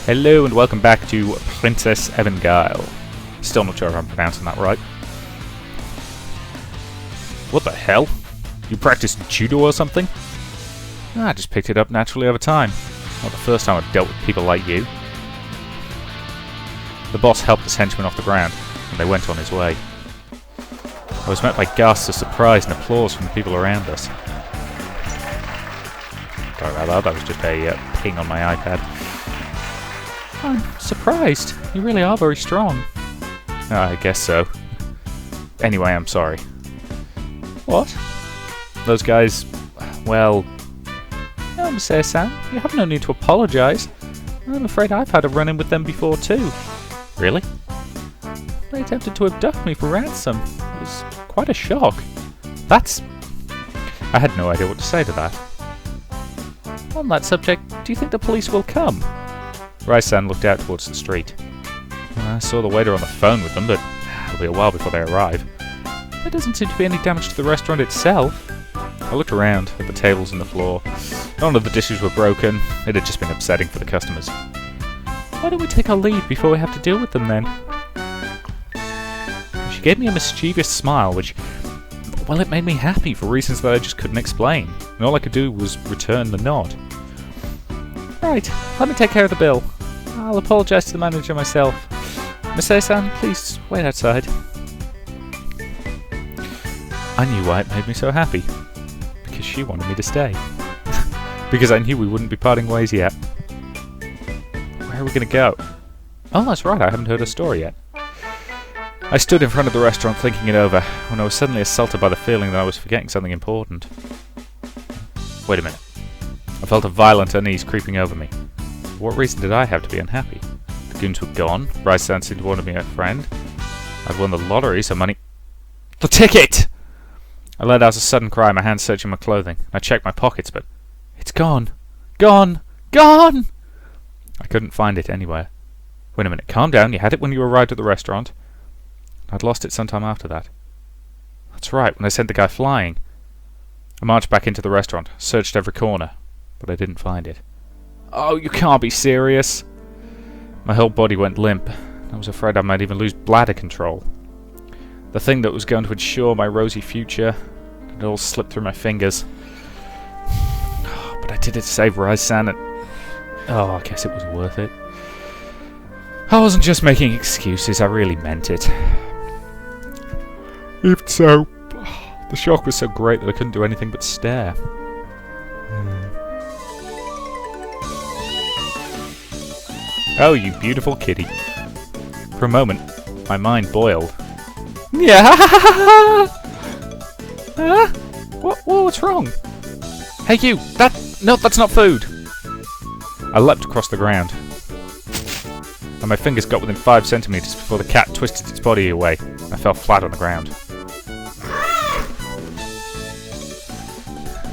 Hello and welcome back to Princess Evangile. Still not sure if I'm pronouncing that right. What the hell? You practiced judo or something? I just picked it up naturally over time. Not the first time I've dealt with people like you. The boss helped his henchman off the ground, and they went on his way. I was met by gasps of surprise and applause from the people around us. Sorry about that, that was just a ping on my iPad. I'm surprised. You really are very strong. I guess so. Anyway, I'm sorry. What? Those guys... well... No, Messiah-san, you have no need to apologise. I'm afraid I've had a run-in with them before too. Really? They attempted to abduct me for ransom. It was quite a shock. That's... I had no idea what to say to that. On that subject, do you think the police will come? Rai-san looked out towards the street. I saw the waiter on the phone with them, but it'll be a while before they arrive. There doesn't seem to be any damage to the restaurant itself. I looked around at the tables and the floor. None of the dishes were broken. It had just been upsetting for the customers. Why don't we take our leave before we have to deal with them then? She gave me a mischievous smile, which, well, it made me happy for reasons that I just couldn't explain. And all I could do was return the nod. Right, let me take care of the bill. I'll apologise to the manager myself. Messiah-san, please wait outside. I knew why it made me so happy. Because she wanted me to stay. Because I knew we wouldn't be parting ways yet. Where are we going to go? Oh, that's right, I haven't heard her story yet. I stood in front of the restaurant thinking it over, when I was suddenly assaulted by the feeling that I was forgetting something important. Wait a minute. I felt a violent unease creeping over me. For what reason did I have to be unhappy? The goons were gone, Rai-san seemed to want to be a friend. I'd won the lottery, so money... The ticket! I let out a sudden cry, my hands searching my clothing. I checked my pockets, but... It's gone! Gone! Gone! I couldn't find it anywhere. Wait a minute, calm down, you had it when you arrived at the restaurant. I'd lost it sometime after that. That's right, when I sent the guy flying. I marched back into the restaurant, searched every corner, but I didn't find it. Oh, you can't be serious! My whole body went limp. I was afraid I might even lose bladder control. The thing that was going to ensure my rosy future had all slipped through my fingers. But I did it to save Rai-san and... oh, I guess it was worth it. I wasn't just making excuses, I really meant it. Even so, the shock was so great that I couldn't do anything but stare. Oh, you beautiful kitty. For a moment, my mind boiled. Yeah. What's wrong? Hey you! No, that's not food! I leapt across the ground. And my fingers got within 5 centimetres before the cat twisted its body away. I fell flat on the ground.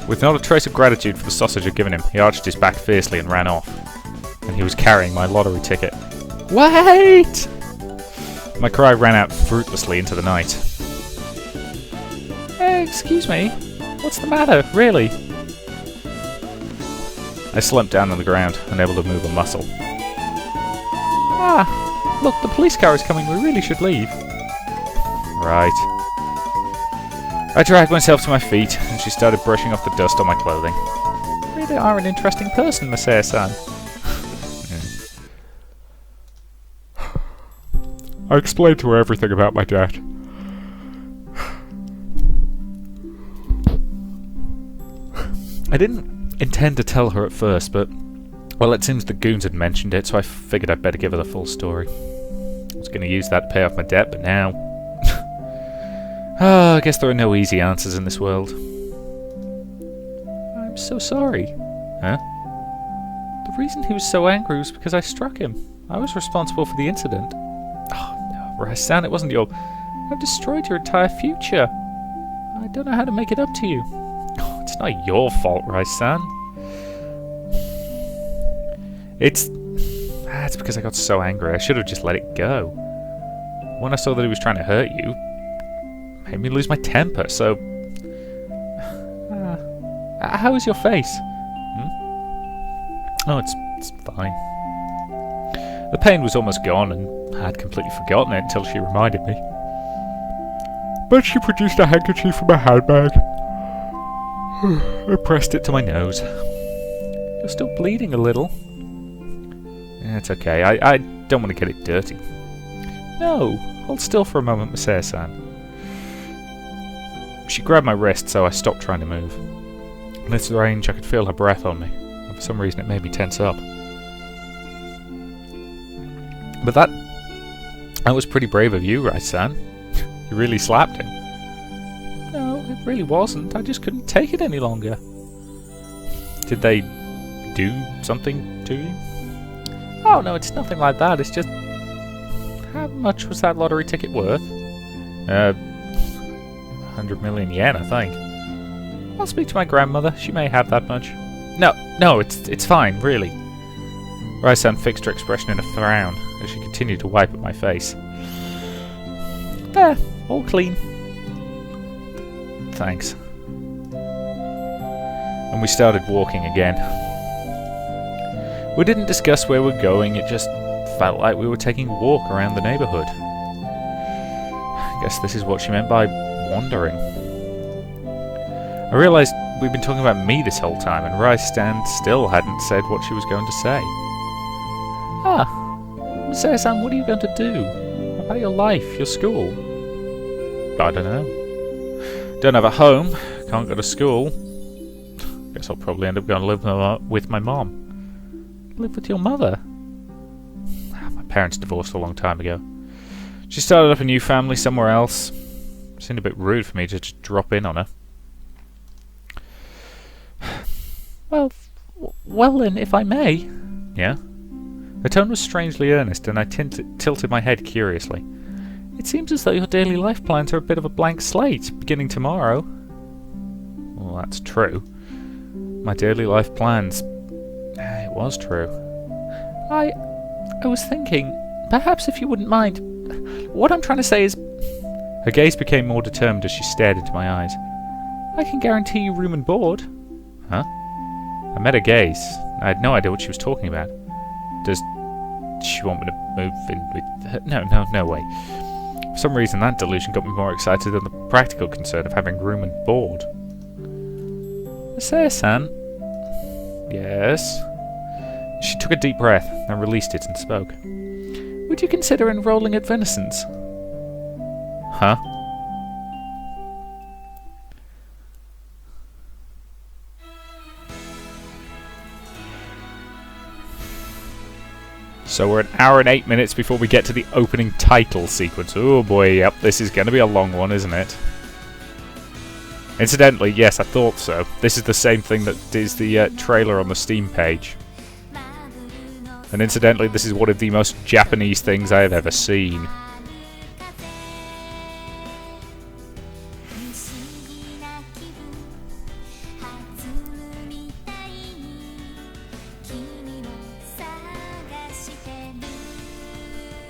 With not a trace of gratitude for the sausage I'd given him, he arched his back fiercely and ran off. And he was carrying my lottery ticket. Wait! My cry ran out fruitlessly into the night. Hey, excuse me. What's the matter, really? I slumped down on the ground, unable to move a muscle. Ah, look, the police car is coming. We really should leave. Right. I dragged myself to my feet, and she started brushing off the dust on my clothing. You really are an interesting person, Messiah-san. I explained to her everything about my dad. I didn't intend to tell her at first, but... well, it seems the goons had mentioned it, so I figured I'd better give her the full story. I was going to use that to pay off my debt, but now... oh, I guess there are no easy answers in this world. I'm so sorry. Huh? The reason he was so angry was because I struck him. I was responsible for the incident. Oh, no, Rai-san, it wasn't your... I've destroyed your entire future. I don't know how to make it up to you. Oh, it's not your fault, Rai-san. It's because I got so angry. I should have just let it go. When I saw that he was trying to hurt you, it made me lose my temper, so... how is your face? Oh, it's fine. pain was almost gone, and I had completely forgotten it until she reminded me. But she produced a handkerchief from her handbag. I pressed it to my nose. You're still bleeding a little. Yeah, it's okay. I don't want to get it dirty. No, hold still for a moment, Masaya-san. She grabbed my wrist, so I stopped trying to move. In this range, I could feel her breath on me, and for some reason it made me tense up. But that was pretty brave of you, Rai-san. You really slapped him. No, it really wasn't. I just couldn't take it any longer. Did they do something to you? Oh, no, it's nothing like that. It's just... How much was that lottery ticket worth? 100 million yen, I think. I'll speak to my grandmother. She may have that much. No, it's fine, really. Rai-san fixed her expression in a frown as she continued to wipe at my face. There, all clean. Thanks. And we started walking again. We didn't discuss where we're going, it just felt like we were taking a walk around the neighbourhood. I guess this is what she meant by wandering. I realised we'd been talking about me this whole time, and Rai-san still hadn't said what she was going to say. Ah, Masaya-san, what are you going to do? About your life, your school? I don't know. Don't have a home, can't go to school. Guess I'll probably end up going to live with my mom. Live with your mother? My parents divorced a long time ago. She started up a new family somewhere else. It seemed a bit rude for me to just drop in on her. Well then, if I may. Yeah? Her tone was strangely earnest, and I tilted my head curiously. It seems as though your daily life plans are a bit of a blank slate, beginning tomorrow. Well, that's true. My daily life plans... It was true. I was thinking, perhaps if you wouldn't mind... What I'm trying to say is... Her gaze became more determined as she stared into my eyes. I can guarantee you room and board. Huh? I met her gaze. I had no idea what she was talking about. Does she want me to move in with her? No way. For some reason, that delusion got me more excited than the practical concern of having room and board. Masaya-san? Yes? She took a deep breath, then released it and spoke. Would you consider enrolling at Venuson's? Huh? So we're an hour and 8 minutes before we get to the opening title sequence. Oh boy, yep, this is going to be a long one, isn't it? Incidentally, yes, I thought so. This is the same thing that is the trailer on the Steam page. And incidentally, this is one of the most Japanese things I have ever seen.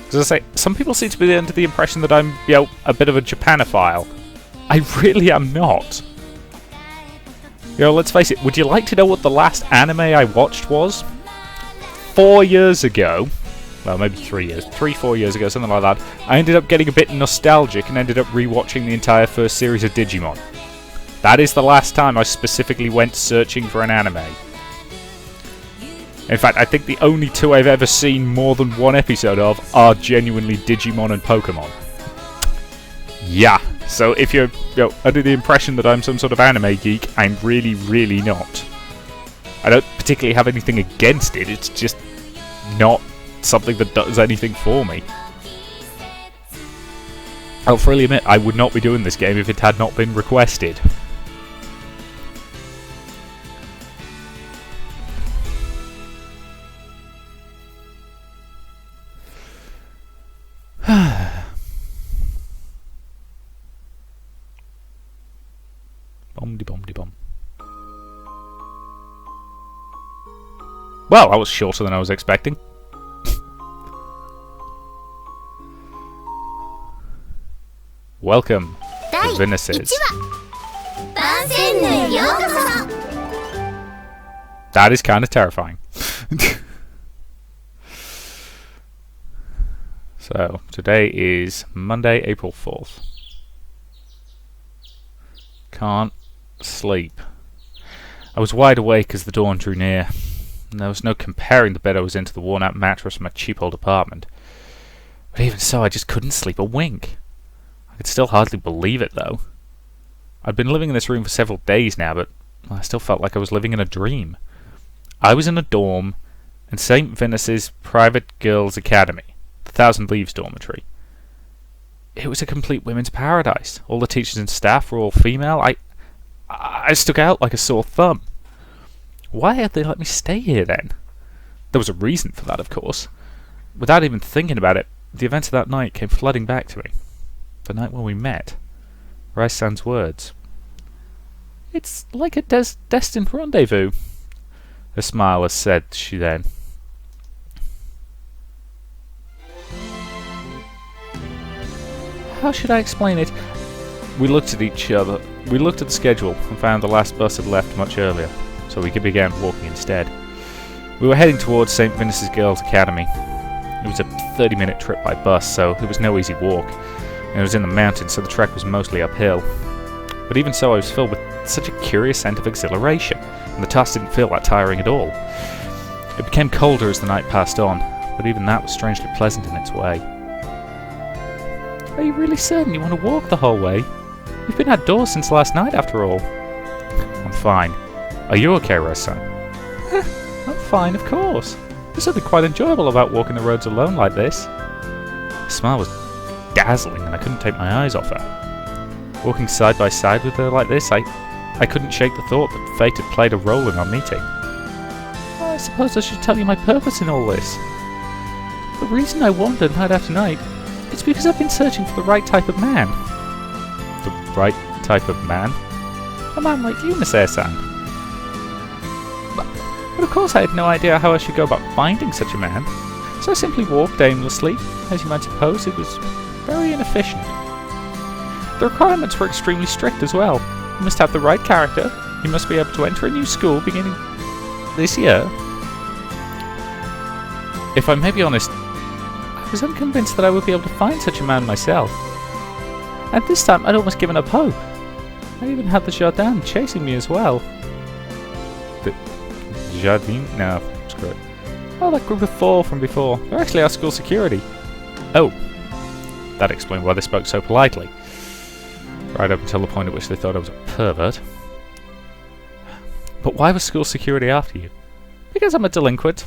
As I say, some people seem to be under the impression that I'm, a bit of a Japanophile. I really am not. Let's face it, would you like to know what the last anime I watched was? 4 years ago, well, maybe 3 years, 4 years ago, something like that, I ended up getting a bit nostalgic and ended up rewatching the entire first series of Digimon. That is the last time I specifically went searching for an anime. In fact, I think the only two I've ever seen more than one episode of are genuinely Digimon and Pokemon. Yeah, so if you're under the impression that I'm some sort of anime geek, I'm really, really not. I don't particularly have anything against it, it's just not something that does anything for me. I'll freely admit, I would not be doing this game if it had not been requested. Bom-de-bom-de-bom. Well, that was shorter than I was expecting. Welcome to Venus's. That is kind of terrifying. So, today is Monday, April 4th. Can't sleep. I was wide awake as the dawn drew near, and there was no comparing the bed I was in to the worn-out mattress from my cheap old apartment. But even so, I just couldn't sleep a wink. I could still hardly believe it, though. I'd been living in this room for several days now, but I still felt like I was living in a dream. I was in a dorm in St. Vincent's Private Girls' Academy, the Thousand Leaves dormitory. It was a complete women's paradise. All the teachers and staff were all female. I stuck out like a sore thumb. Why had they let me stay here then? There was a reason for that, of course. Without even thinking about it, the events of that night came flooding back to me. The night when we met. Rice-san's words. "It's like a destined rendezvous," her smile as said she then. How should I explain it? We looked at each other. We looked at the schedule and found the last bus had left much earlier, so we began walking instead. We were heading towards St. Vincent's Girls' Academy. It was a 30-minute trip by bus, so it was no easy walk, and it was in the mountains, so the trek was mostly uphill. But even so, I was filled with such a curious sense of exhilaration, and the task didn't feel that tiring at all. It became colder as the night passed on, but even that was strangely pleasant in its way. Are you really certain you want to walk the whole way? You've been outdoors since last night, after all. I'm fine. Are you okay, Rose-san? I'm fine, of course. There's something quite enjoyable about walking the roads alone like this. The smile was dazzling, and I couldn't take my eyes off her. Walking side by side with her like this, I couldn't shake the thought that fate had played a role in our meeting. I suppose I should tell you my purpose in all this. The reason I wandered night after night is because I've been searching for the right type of man. The right type of man? A man like you, Miss Air-san. But of course I had no idea how I should go about finding such a man, so I simply walked aimlessly. As you might suppose, it was very inefficient. The requirements were extremely strict as well. You must have the right character, you must be able to enter a new school beginning this year. If I may be honest, I was unconvinced that I would be able to find such a man myself. At this time, I'd almost given up hope. I even had the Jardin chasing me as well. The Jardin? No, screw it. Oh, that group of 4 from before. They're actually our school security. Oh. That explained why they spoke so politely. Right up until the point at which they thought I was a pervert. But why was school security after you? Because I'm a delinquent.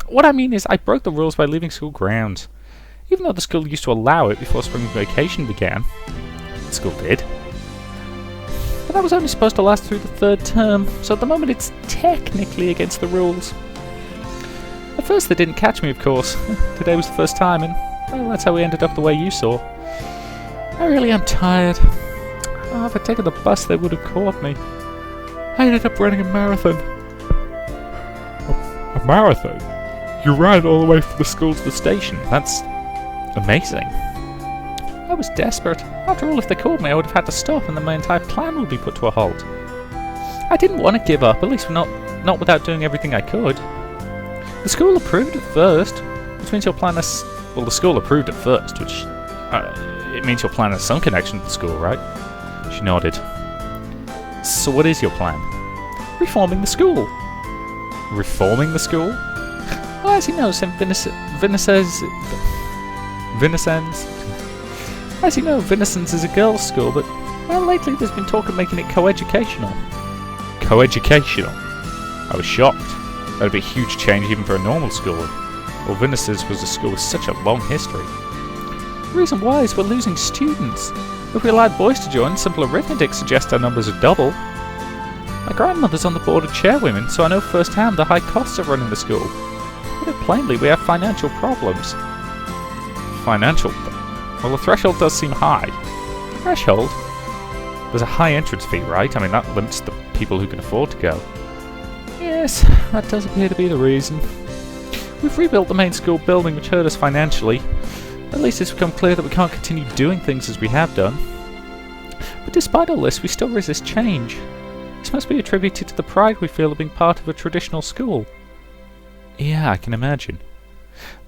What I mean is, I broke the rules by leaving school grounds. Even though the school used to allow it before spring vacation began. The school did. But that was only supposed to last through the 3rd term, so at the moment it's technically against the rules. At first they didn't catch me, of course. Today was the first time, and well, that's how we ended up the way you saw. I really am tired. Oh, if I'd taken the bus they would have caught me. I ended up running a marathon. A marathon? You ran all the way from the school to the station. That's amazing. I was desperate. After all, if they caught me, I would have had to stop, and then my entire plan would be put to a halt. I didn't want to give up, at least not without doing everything I could. The school approved at first, which means your plan has... Well, the school approved at first, which... it means your plan has some connection to the school, right? She nodded. So what is your plan? Reforming the school. Reforming the school? Well, as you know, St. As you know, Vincent's is a girls' school, but, well, lately there's been talk of making it co-educational. Co-educational? I was shocked. That'd be a huge change even for a normal school. Well, Vincent's was a school with such a long history. The reason why is we're losing students. If we allowed boys to join, simple arithmetic suggests our numbers would double. My grandmother's on the board of chairwomen, so I know firsthand the high costs of running the school. Put it plainly, we have financial problems. Financial? Well, the threshold does seem high. Threshold? There's a high entrance fee, right? I mean, that limits the people who can afford to go. Yes, that does appear to be the reason. We've rebuilt the main school building, which hurt us financially. At least it's become clear that we can't continue doing things as we have done. But despite all this, we still resist change. This must be attributed to the pride we feel of being part of a traditional school. Yeah, I can imagine.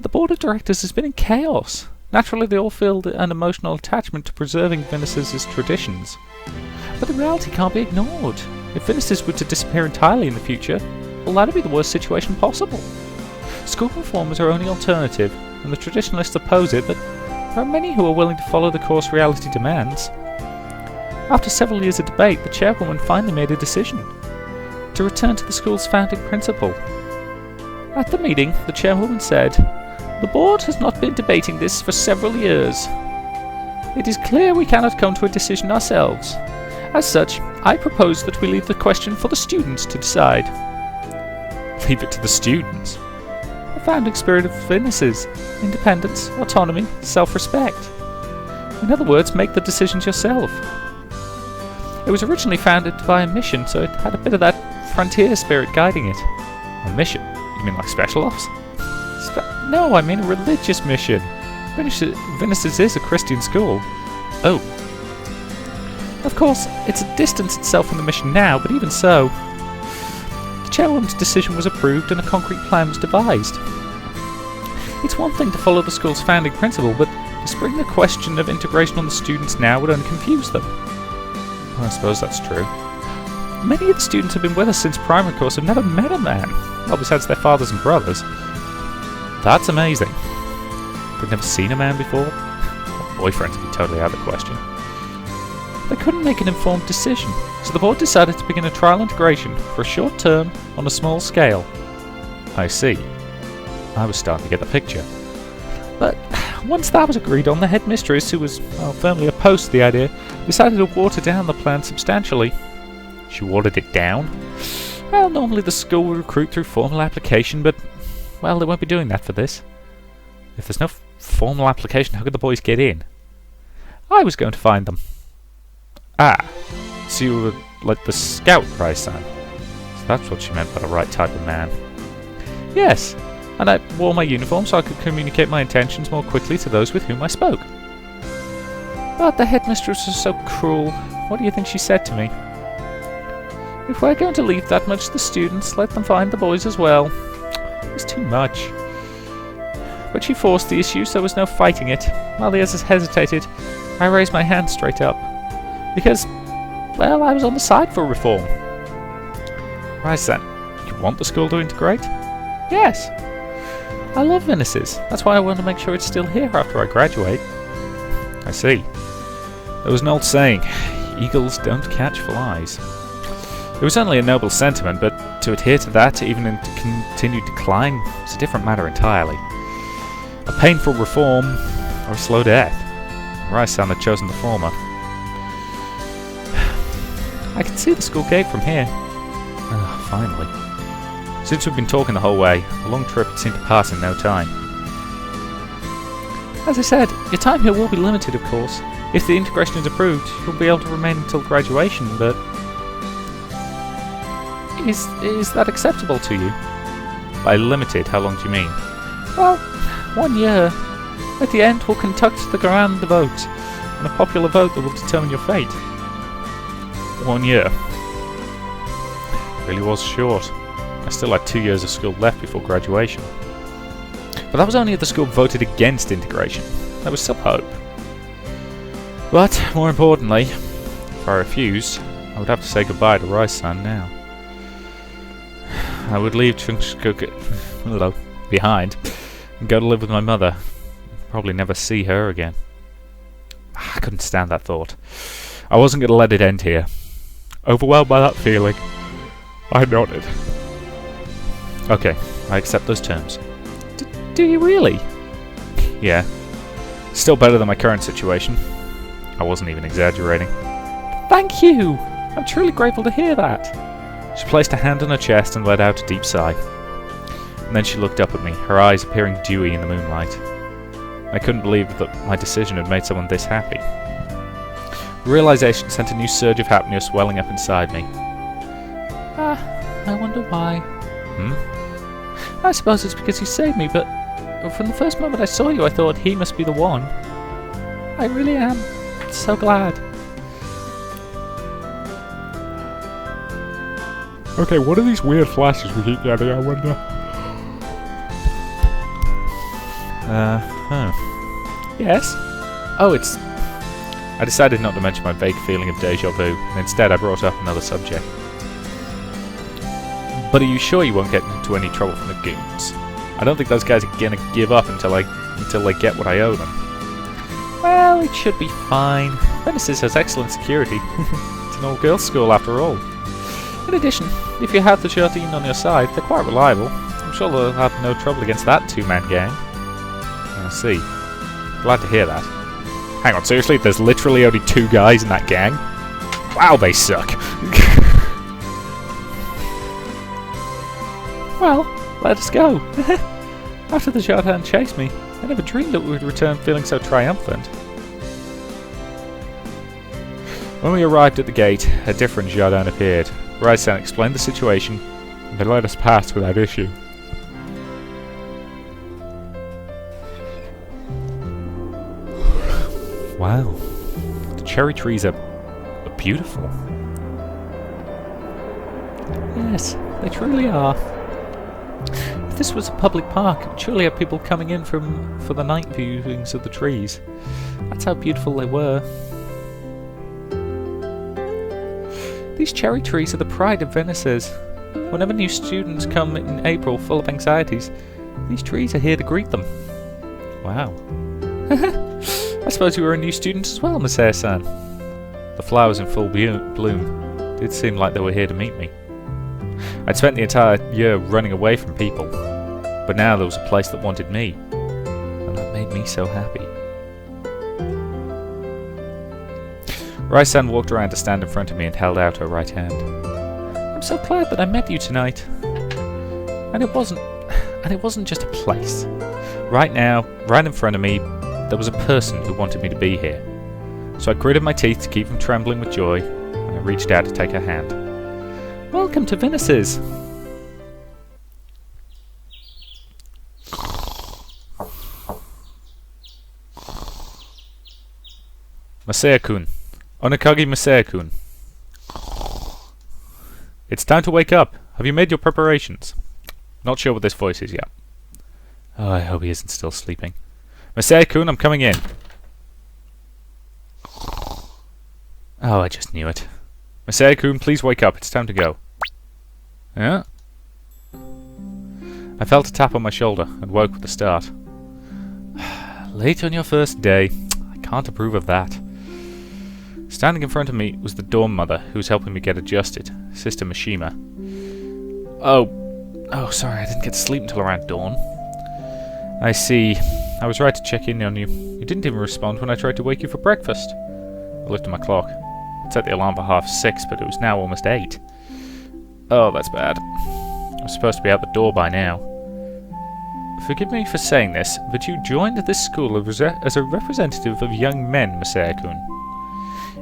The board of directors has been in chaos. Naturally, they all feel an emotional attachment to preserving Venice's traditions. But the reality can't be ignored. If Venice's were to disappear entirely in the future, well, that'd be the worst situation possible. School reform is our only alternative, and the traditionalists oppose it, but there are many who are willing to follow the course reality demands. After several years of debate, the chairwoman finally made a decision to return to the school's founding principle. At the meeting, the chairwoman said, "The board has not been debating this for several years. It is clear we cannot come to a decision ourselves. As such, I propose that we leave the question for the students to decide." Leave it to the students? The founding spirit of Venice's: independence, autonomy, self-respect. In other words, make the decisions yourself. It was originally founded by a mission, so it had a bit of that frontier spirit guiding it. A mission? You mean like special ops? No, I mean a religious mission. Venice's is a Christian school. Oh. Of course, it's distanced itself from the mission now, but even so, the chairwoman's decision was approved and a concrete plan was devised. It's one thing to follow the school's founding principle, but to spring the question of integration on the students now would only confuse them. Well, I suppose that's true. Many of the students have been with us since primary course have never met a man, well, besides their fathers and brothers. That's amazing. They've never seen a man before? Boyfriends would be totally out of the question. They couldn't make an informed decision, so the board decided to begin a trial integration for a short term on a small scale. I see. I was starting to get the picture. But once that was agreed on, the headmistress, who was firmly opposed to the idea, decided to water down the plan substantially. She watered it down? Well, normally the school would recruit through formal application, but, well, they won't be doing that for this. If there's no formal application, how could the boys get in? I was going to find them. Ah, so you were like the scout prize sign. So that's what she meant by the right type of man. Yes, and I wore my uniform so I could communicate my intentions more quickly to those with whom I spoke. But the headmistress was so cruel. What do you think she said to me? "If we're going to leave that much to the students, let them find the boys as well." It was too much. But she forced the issue, so there was no fighting it. While the others hesitated, I raised my hand straight up. Because, well, I was on the side for reform. Right then, you want the school to integrate? Yes. I love Venice's. That's why I want to make sure it's still here after I graduate. I see. There was an old saying, eagles don't catch flies. It was only a noble sentiment, but to adhere to that, even in continued decline, is a different matter entirely. A painful reform, or a slow death. Rice-san had chosen the former. I can see the school gate from here. Finally. Since we've been talking the whole way, the long trip seemed to pass in no time. As I said, your time here will be limited, of course. If the integration is approved, you'll be able to remain until graduation, but... Is that acceptable to you? By limited, how long do you mean? Well, 1 year. At the end, we'll conduct the grand vote, and a popular vote that will determine your fate. 1 year. Really was short. I still had 2 years of school left before graduation. But that was only if the school voted against integration. There was still hope. But, more importantly, if I refused, I would have to say goodbye to Rice-san now. I would leave behind and go to live with my mother. Probably never see her again. I couldn't stand that thought. I wasn't going to let it end here. Overwhelmed by that feeling, I nodded. Okay, I accept those terms. Do you really? Yeah. Still better than my current situation. I wasn't even exaggerating. Thank you! I'm truly grateful to hear that. She placed a hand on her chest and let out a deep sigh. And then she looked up at me, her eyes appearing dewy in the moonlight. I couldn't believe that my decision had made someone this happy. The realization sent a new surge of happiness welling up inside me. I wonder why. I suppose it's because you saved me, but from the first moment I saw you I thought he must be the one. I really am so glad. Okay, what are these weird flashes we keep getting, I wonder? Yes? Oh, it's... I decided not to mention my vague feeling of déjà vu, and instead I brought up another subject. But are you sure you won't get into any trouble from the goons? I don't think those guys are gonna give up until they get what I owe them. Well, it should be fine. Venice's has excellent security. It's an all-girls school after all. In addition, if you have the Jardine on your side, they're quite reliable. I'm sure they'll have no trouble against that two-man gang. I see. Glad to hear that. Hang on, seriously? There's literally only 2 guys in that gang? Wow, they suck. Well, let us go. After the Jardin chased me, I never dreamed that we would return feeling so triumphant. When we arrived at the gate, a different Jardin appeared. Ryzen explained the situation, and they let us pass without issue. Wow, the cherry trees are beautiful. Yes, they truly are. If this was a public park, it would surely have people coming in for the night viewings of the trees. That's how beautiful they were. These cherry trees are the pride of Venice's. Whenever new students come in April full of anxieties, these trees are here to greet them. Wow. I suppose you were a new student as well, Miss Air-san. The flowers in full bloom did seem like they were here to meet me. I'd spent the entire year running away from people, but now there was a place that wanted me, and that made me so happy. Rai-san walked around to stand in front of me and held out her right hand. I'm so glad that I met you tonight. And it wasn't just a place. Right now, right in front of me, there was a person who wanted me to be here. So I gritted my teeth to keep from trembling with joy, and I reached out to take her hand. Welcome to Venice's! Masaya-kun. Onakagi Masaya-kun. It's time to wake up. Have you made your preparations? Not sure what this voice is yet. Oh, I hope he isn't still sleeping. Masaya-kun, I'm coming in. Oh, I just knew it. Masaya-kun, please wake up. It's time to go. Yeah? I felt a tap on my shoulder and woke with a start. Late on your first day. I can't approve of that. Standing in front of me was the dorm mother who was helping me get adjusted, Sister Mishima. Oh, sorry, I didn't get to sleep until around dawn. I see. I was right to check in on you. You didn't even respond when I tried to wake you for breakfast. I looked at my clock. It set the alarm for 6:30, but it was now almost 8. Oh, that's bad. I was supposed to be out the door by now. Forgive me for saying this, but you joined this school as a representative of young men, Masaya-kun.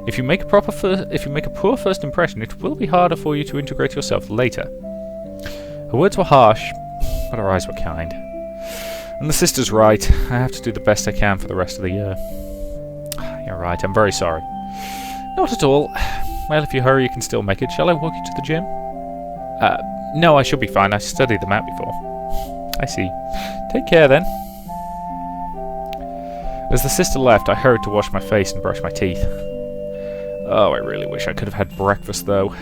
If you make a poor first impression, it will be harder for you to integrate yourself later. Her words were harsh, but her eyes were kind. And the sister's right. I have to do the best I can for the rest of the year. You're right, I'm very sorry. Not at all. Well, if you hurry, you can still make it. Shall I walk you to the gym? No, I should be fine. I studied the map before. I see. Take care, then. As the sister left, I hurried to wash my face and brush my teeth. Oh, I really wish I could have had breakfast, though.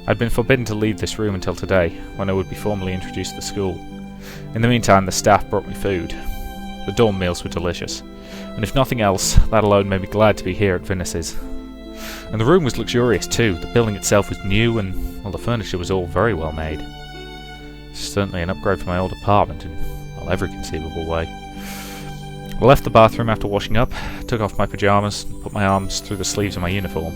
I'd been forbidden to leave this room until today, when I would be formally introduced to the school. In the meantime, the staff brought me food. The dorm meals were delicious, and if nothing else, that alone made me glad to be here at Venice's. And the room was luxurious too. The building itself was new, and well, the furniture was all very well made. Certainly an upgrade from my old apartment in well, every conceivable way. I left the bathroom after washing up, took off my pyjamas, and put my arms through the sleeves of my uniform.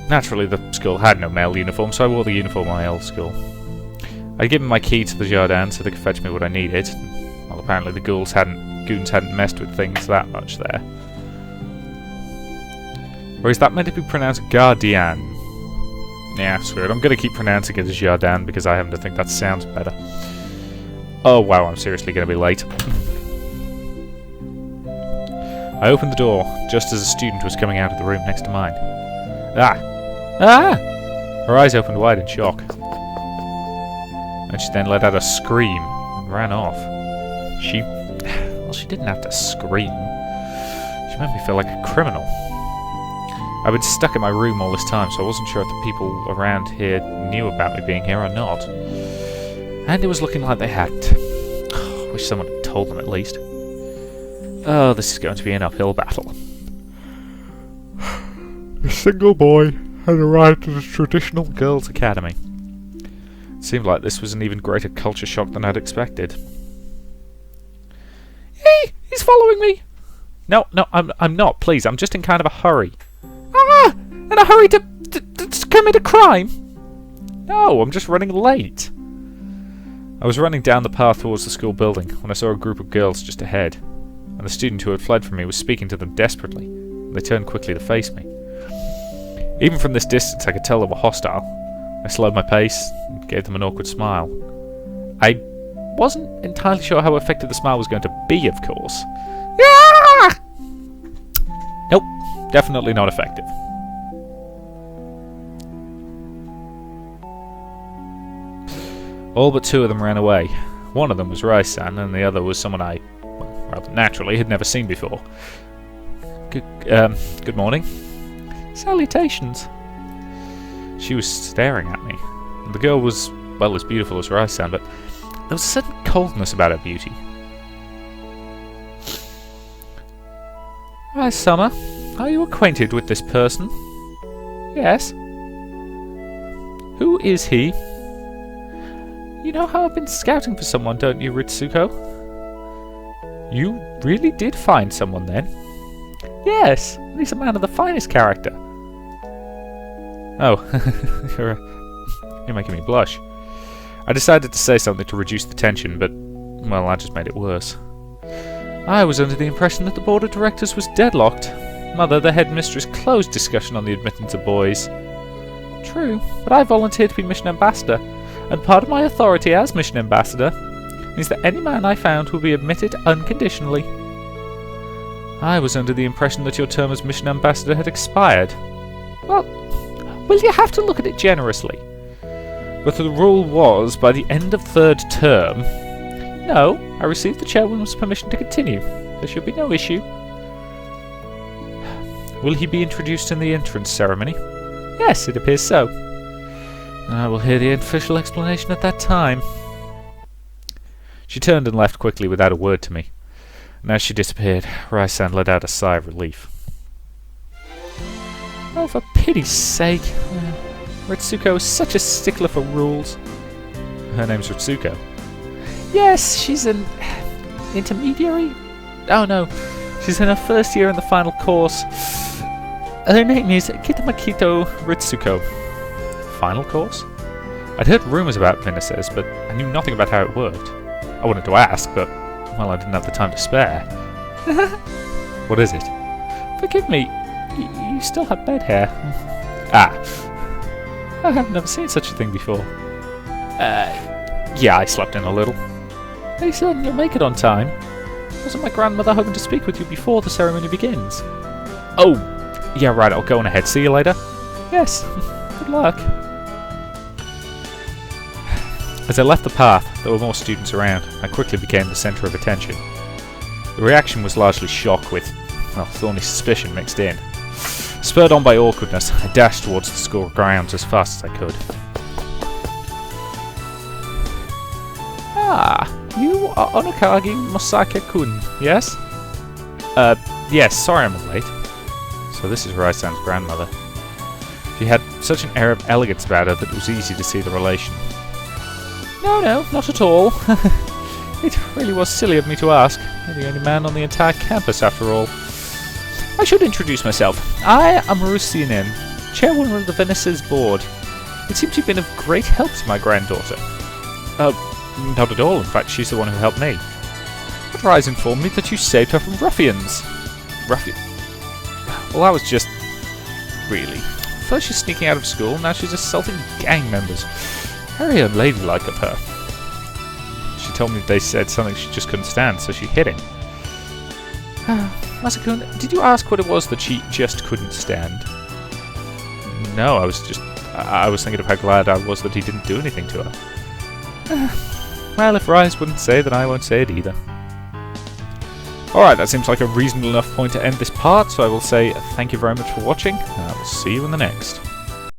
Naturally, the school had no male uniform, so I wore the uniform of my old school. I'd given my key to the Jardin so they could fetch me what I needed. Well, apparently the goons hadn't messed with things that much there. Or is that meant to be pronounced Guardian? Yeah, screw it. I'm going to keep pronouncing it as Jardin because I happen to think that sounds better. Oh wow, I'm seriously going to be late. I opened the door just as a student was coming out of the room next to mine. Ah! Her eyes opened wide in shock. And she then let out a scream and ran off. Well, she didn't have to scream. She made me feel like a criminal. I'd been stuck in my room all this time, so I wasn't sure if the people around here knew about me being here or not. And it was looking like they hadn't. I wish someone had told them at least. Oh, this is going to be an uphill battle. A single boy had arrived at a traditional girls' academy. It seemed like this was an even greater culture shock than I'd expected. Hey, he's following me! No, I'm not, please, I'm just in kind of a hurry. Ah! In a hurry to commit a crime? No, I'm just running late. I was running down the path towards the school building when I saw a group of girls just ahead, and the student who had fled from me was speaking to them desperately. They turned quickly to face me. Even from this distance I could tell they were hostile. I slowed my pace and gave them an awkward smile. I wasn't entirely sure how effective the smile was going to be, of course. Ah! Nope, definitely not effective. All but two of them ran away. One of them was Rai-san, and the other was someone I, well, rather naturally, had never seen before. Good morning. Salutations. She was staring at me. The girl was, well, as beautiful as Rai-san, but there was a certain coldness about her beauty. Hi, Summer. Are you acquainted with this person? Yes. Who is he? You know how I've been scouting for someone, don't you, Ritsuko? You really did find someone, then? Yes, and he's a man of the finest character. Oh, you're making me blush. I decided to say something to reduce the tension, but, well, I just made it worse. I was under the impression that the board of directors was deadlocked. Mother, the headmistress, closed discussion on the admittance of boys. True, but I volunteered to be mission ambassador, and part of my authority as mission ambassador means that any man I found will be admitted unconditionally. I was under the impression that your term as mission ambassador had expired. Well, you have to look at it generously. But the rule was, by the end of third term... No, I received the chairwoman's permission to continue. There should be no issue. Will he be introduced in the entrance ceremony? Yes, it appears so. I will hear the official explanation at that time. She turned and left quickly without a word to me. And as she disappeared, Rai-san let out a sigh of relief. Oh, for pity's sake. Ritsuko is such a stickler for rules. Her name's Ritsuko. Yes, she's an intermediary? Oh no, she's in her first year in the final course. Her name is Kitamakito Ritsuko. Final course? I'd heard rumours about Vinicius, but I knew nothing about how it worked. I wanted to ask, but, well, I didn't have the time to spare. What is it? Forgive me, you still have bed hair. Ah. I have never seen such a thing before. Yeah, I slept in a little. Are you certain you'll make it on time? Wasn't my grandmother hoping to speak with you before the ceremony begins? Oh, yeah, right, I'll go on ahead. See you later? Yes, good luck. As I left the path, there were more students around. I quickly became the centre of attention. The reaction was largely shock with, well, thorny suspicion mixed in. Spurred on by awkwardness, I dashed towards the school grounds as fast as I could. Ah, you are Onokagi Mosaka-kun, yes? Yes, sorry I'm late. So this is Rai-san's grandmother. She had such an air of elegance about her that it was easy to see the relation. No, not at all. It really was silly of me to ask. You're the only man on the entire campus, after all. I should introduce myself. I am Rusinen, chairwoman of the Venice's board. It seems you've been of great help to my granddaughter. Not at all. In fact, she's the one who helped me. But Rise informed me that you saved her from ruffians. Well, that was just... really. First she's sneaking out of school, now she's assaulting gang members. Very unladylike of her. She told me they said something she just couldn't stand, so she hit him. Masakun, did you ask what it was that she just couldn't stand? No, I was thinking of how glad I was that he didn't do anything to her. Well, if Rise wouldn't say, then I won't say it either. Alright, that seems like a reasonable enough point to end this part, so I will say thank you very much for watching, and I will see you in the next.